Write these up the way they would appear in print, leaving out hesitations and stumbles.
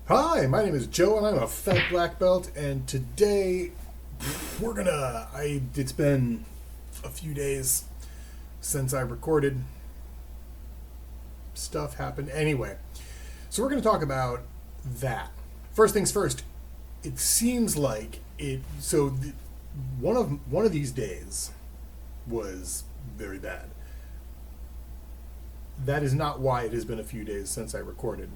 Hi, my name is Joe, and I'm a fat black belt. And today, it's been a few days since I recorded. Stuff happened anyway, so we're gonna talk about that. First things first. It seems like it. One of these days was very bad. That is not why it has been a few days since I recorded.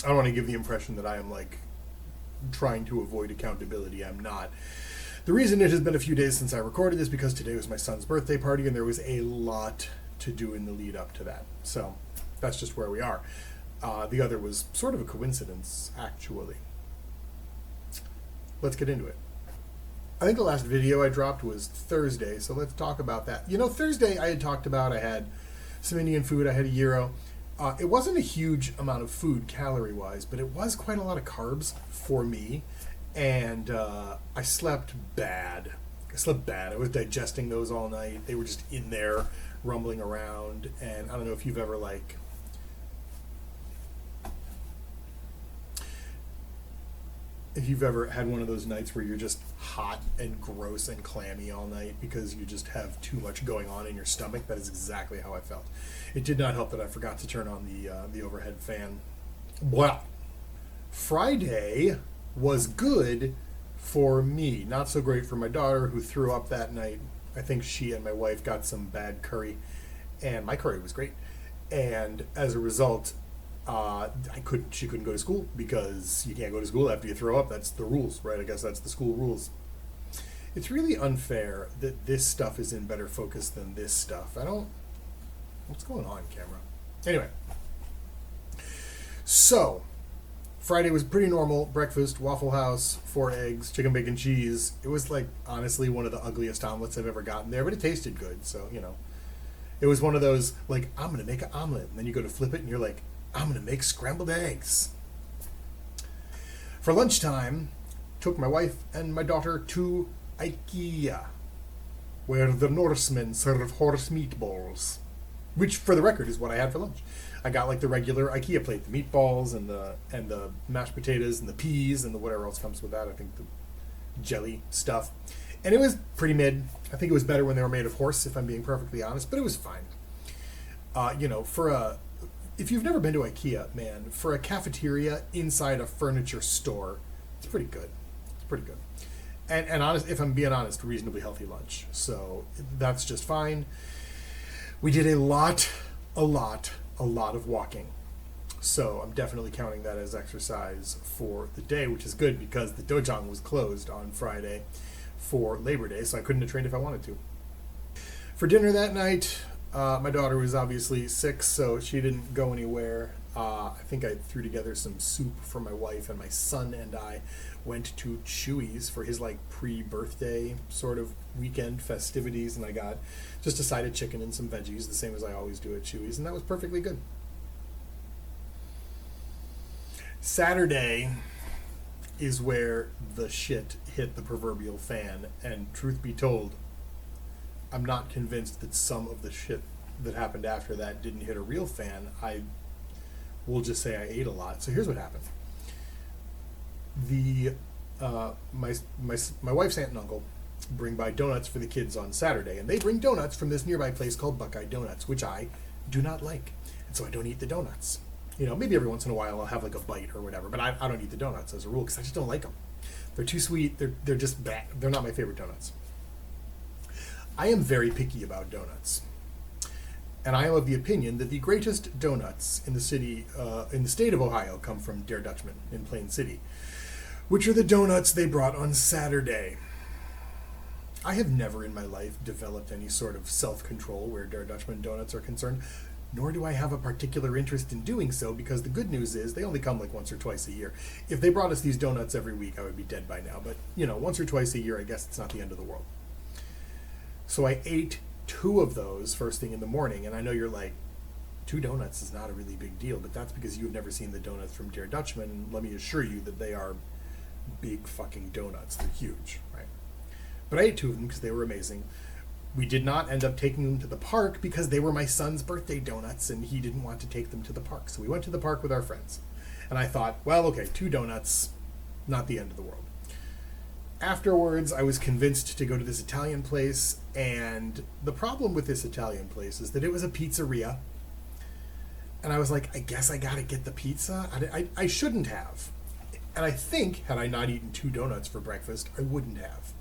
I don't want to give the impression that I am like trying to avoid accountability. I'm not. The reason it has been a few days since I recorded is because today was my son's birthday party and there was a lot to do in the lead up to that. So that's just where we are. The other was sort of a coincidence, actually. Let's get into it. I think the last video I dropped was Thursday, so let's talk about that. Thursday I had talked about I had some Indian food, I had a gyro. It wasn't a huge amount of food calorie-wise, but it was quite a lot of carbs for me, and I slept bad. I was digesting those all night. They were just in there, rumbling around, and I don't know if you've ever had one of those nights where you're just hot and gross and clammy all night because you just have too much going on in your stomach. That is exactly how I felt. It did not help that I forgot to turn on the overhead fan. Well, Friday was good for me. Not so great for my daughter, who threw up that night. I think she and my wife got some bad curry, and my curry was great. And as a result, she couldn't go to school because you can't go to school after you throw up. That's the rules, right? I guess that's the school rules. It's really unfair that this stuff is in better focus than this stuff. What's going on, camera? Anyway, so Friday was pretty normal. Breakfast, Waffle House, 4 eggs, chicken, bacon, cheese. It was honestly one of the ugliest omelets I've ever gotten there, but it tasted good. So, it was one of those, I'm going to make an omelet. And then you go to flip it and you're like, I'm going to make scrambled eggs. For lunchtime, took my wife and my daughter to IKEA, where the Norsemen serve horse meatballs, which, for the record, is what I had for lunch. I got the regular IKEA plate, the meatballs and the mashed potatoes and the peas and the whatever else comes with that. I think the jelly stuff, and it was pretty mid. I think it was better when they were made of horse, if I'm being perfectly honest, but it was fine. If you've never been to IKEA, man, for a cafeteria inside a furniture store, it's pretty good. It's pretty good. And honest, if I'm being honest, reasonably healthy lunch. So that's just fine. We did a lot of walking. So I'm definitely counting that as exercise for the day, which is good because the dojang was closed on Friday for Labor Day, so I couldn't have trained if I wanted to. For dinner that night, my daughter was obviously sick, so she didn't go anywhere. I think I threw together some soup for my wife, and my son and I went to Chewy's for his pre-birthday sort of weekend festivities, and I got just a side of chicken and some veggies, the same as I always do at Chewy's, and that was perfectly good. Saturday is where the shit hit the proverbial fan, and truth be told, I'm not convinced that some of the shit that happened after that didn't hit a real fan. I will just say I ate a lot. So here's what happened. My wife's aunt and uncle bring by donuts for the kids on Saturday, and they bring donuts from this nearby place called Buckeye Donuts, which I do not like, and so I don't eat the donuts. Maybe every once in a while I'll have a bite or whatever, but I don't eat the donuts as a rule because I just don't like them. They're too sweet. They're just bad. They're not my favorite donuts. I am very picky about donuts, and I am of the opinion that the greatest donuts in the state of Ohio, come from Der Dutchman in Plain City, which are the donuts they brought on Saturday. I have never in my life developed any sort of self-control where Der Dutchman donuts are concerned, nor do I have a particular interest in doing so, because the good news is they only come once or twice a year. If they brought us these donuts every week, I would be dead by now, but once or twice a year, I guess it's not the end of the world. So I ate 2 of those first thing in the morning, and I know you're like, 2 donuts is not a really big deal, but that's because you've never seen the donuts from Der Dutchman. Let me assure you that they are big fucking donuts. They're huge, right? But I ate 2 of them because they were amazing. We did not end up taking them to the park because they were my son's birthday donuts, and he didn't want to take them to the park. So we went to the park with our friends. And I thought, well, okay, 2 donuts, not the end of the world. Afterwards, I was convinced to go to this Italian place, and the problem with this Italian place is that it was a pizzeria. And I was like, I guess I gotta get the pizza. I shouldn't have. And I think, had I not eaten 2 donuts for breakfast, I wouldn't have.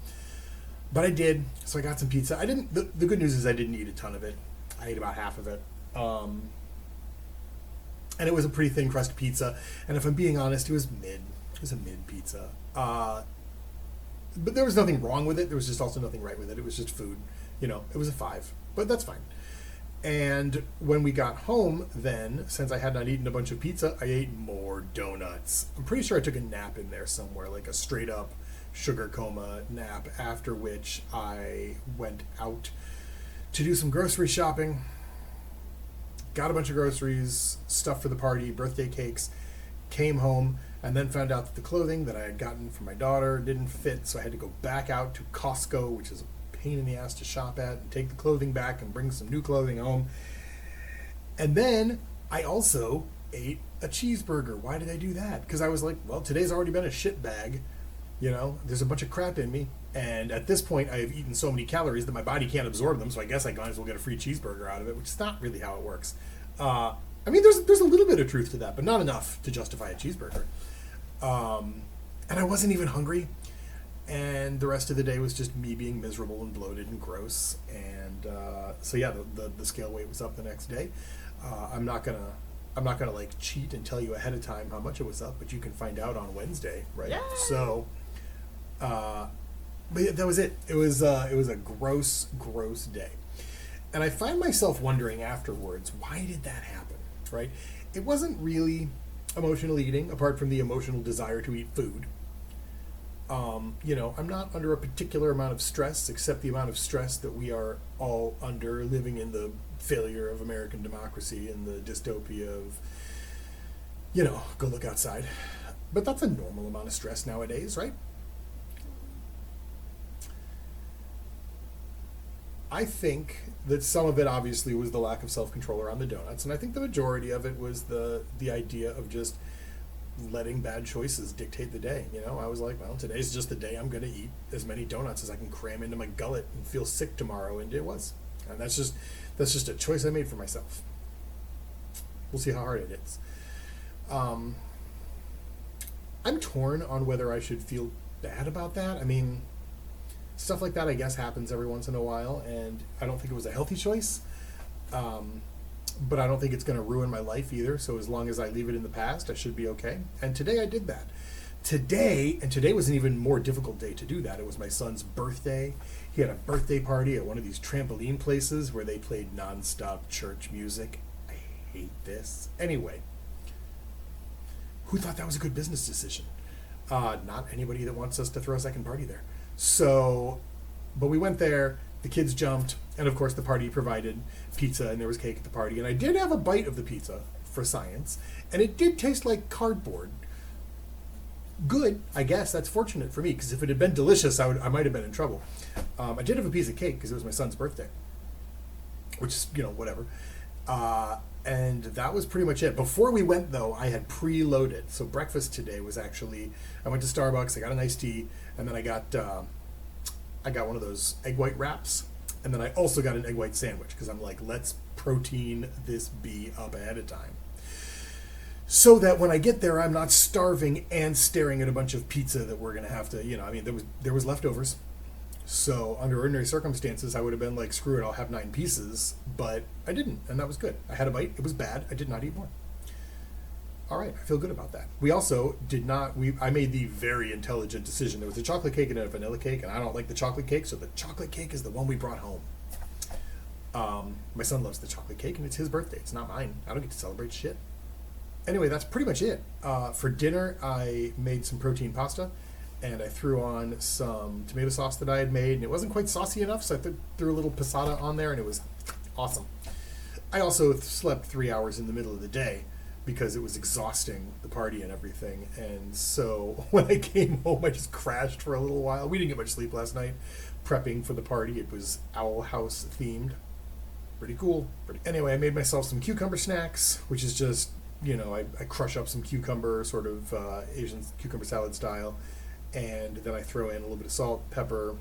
But I did, so I got some pizza. I didn't. The good news is I didn't eat a ton of it. I ate about half of it. And it was a pretty thin crust pizza. And if I'm being honest, it was mid. It was a mid pizza. But there was nothing wrong with it. There was just also nothing right with it. It was just food. You know, it was a 5. But that's fine. And when we got home, then, since I had not eaten a bunch of pizza, I ate more donuts. I'm pretty sure I took a nap in there somewhere, like a straight up sugar coma nap, after which I went out to do some grocery shopping. Got a bunch of groceries, stuff for the party, birthday cakes, came home, and then found out that the clothing that I had gotten for my daughter didn't fit, so I had to go back out to Costco, which is a pain in the ass to shop at, and take the clothing back and bring some new clothing home. And then I also ate a cheeseburger. Why did I do that? Because I was like, well, today's already been a shit bag. You know, there's a bunch of crap in me, and at this point I have eaten so many calories that my body can't absorb them, so I guess I might as well get a free cheeseburger out of it, which is not really how it works. I mean, there's a little bit of truth to that, but not enough to justify a cheeseburger. And I wasn't even hungry, and the rest of the day was just me being miserable and bloated and gross, and so yeah, the scale weight was up the next day. I'm not gonna like cheat and tell you ahead of time how much it was up, but you can find out on Wednesday, right? Yay! So, but yeah, that was it. It was a gross day, and I find myself wondering afterwards, why did that happen? Right? It wasn't really emotional eating, apart from the emotional desire to eat food. You know, I'm not under a particular amount of stress, except the amount of stress that we are all under living in the failure of American democracy and the dystopia of, you know, go look outside. But that's a normal amount of stress nowadays, right? I think that some of it obviously was the lack of self-control around the donuts, and I think the majority of it was the idea of just letting bad choices dictate the day. You know, I was like, well, today's just the day I'm going to eat as many donuts as I can cram into my gullet and feel sick tomorrow, and it was. And that's just a choice I made for myself. We'll see how hard it is. I'm torn on whether I should feel bad about that. I mean, stuff like that, I guess, happens every once in a while, and I don't think it was a healthy choice. But I don't think it's going to ruin my life either, so as long as I leave it in the past, I should be okay. And today I did that. Today was an even more difficult day to do that. It was my son's birthday. He had a birthday party at one of these trampoline places where they played nonstop church music. I hate this. Anyway, who thought that was a good business decision? Not anybody that wants us to throw a second party there. So, but we went there, the kids jumped, and of course the party provided pizza, and there was cake at the party, and I did have a bite of the pizza for science, and it did taste like cardboard. Good, I guess. That's fortunate for me, because if it had been delicious, I might have been in trouble. I did have a piece of cake because it was my son's birthday, which is, you know, whatever. And that was pretty much it. Before we went, though, I had preloaded. So breakfast today was actually, I went to Starbucks, I got an iced tea, and then I got one of those egg white wraps, and then I also got an egg white sandwich, because I'm like, let's protein this bee up ahead of time, so that when I get there, I'm not starving and staring at a bunch of pizza that we're gonna have to, you know, I mean, there was leftovers. So under ordinary circumstances, I would have been like, screw it, I'll have 9 pieces, but I didn't, and that was good. I had a bite, it was bad, I did not eat more. All right, I feel good about that. We also did not, I made the very intelligent decision. There was a chocolate cake and a vanilla cake, and I don't like the chocolate cake, so the chocolate cake is the one we brought home. My son loves the chocolate cake, and it's his birthday. It's not mine. I don't get to celebrate shit. Anyway, that's pretty much it. For dinner, I made some protein pasta, and I threw on some tomato sauce that I had made, and it wasn't quite saucy enough, so I threw a little passata on there, and it was awesome. I also slept 3 hours in the middle of the day, because it was exhausting, the party and everything. And so when I came home, I just crashed for a little while. We didn't get much sleep last night, prepping for the party. It was Owl House themed. Pretty cool. Anyway, I made myself some cucumber snacks, which is just I crush up some cucumber, sort of Asian cucumber salad style, and then I throw in a little bit of salt, pepper,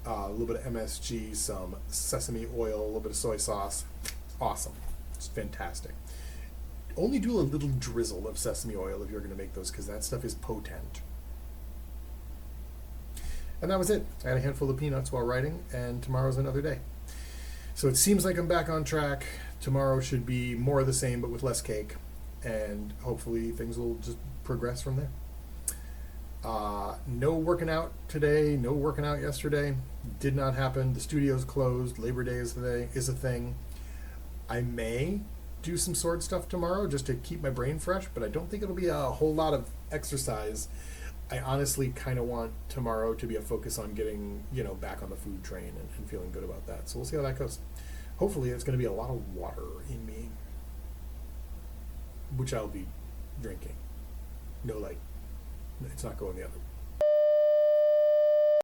a little bit of MSG, some sesame oil, a little bit of soy sauce. Awesome. It's fantastic. Only do a little drizzle of sesame oil if you're going to make those, because that stuff is potent. And that was it. I had a handful of peanuts while writing, and tomorrow's another day. So it seems like I'm back on track. Tomorrow should be more of the same, but with less cake, and hopefully things will just progress from there. No working out today, no working out yesterday. Did not happen. The studio's closed. Labor Day is a thing. I may do some sword stuff tomorrow just to keep my brain fresh, but I don't think it'll be a whole lot of exercise. I honestly kind of want tomorrow to be a focus on getting, back on the food train and feeling good about that. So we'll see how that goes. Hopefully it's going to be a lot of water in me, which I'll be drinking. It's not going the other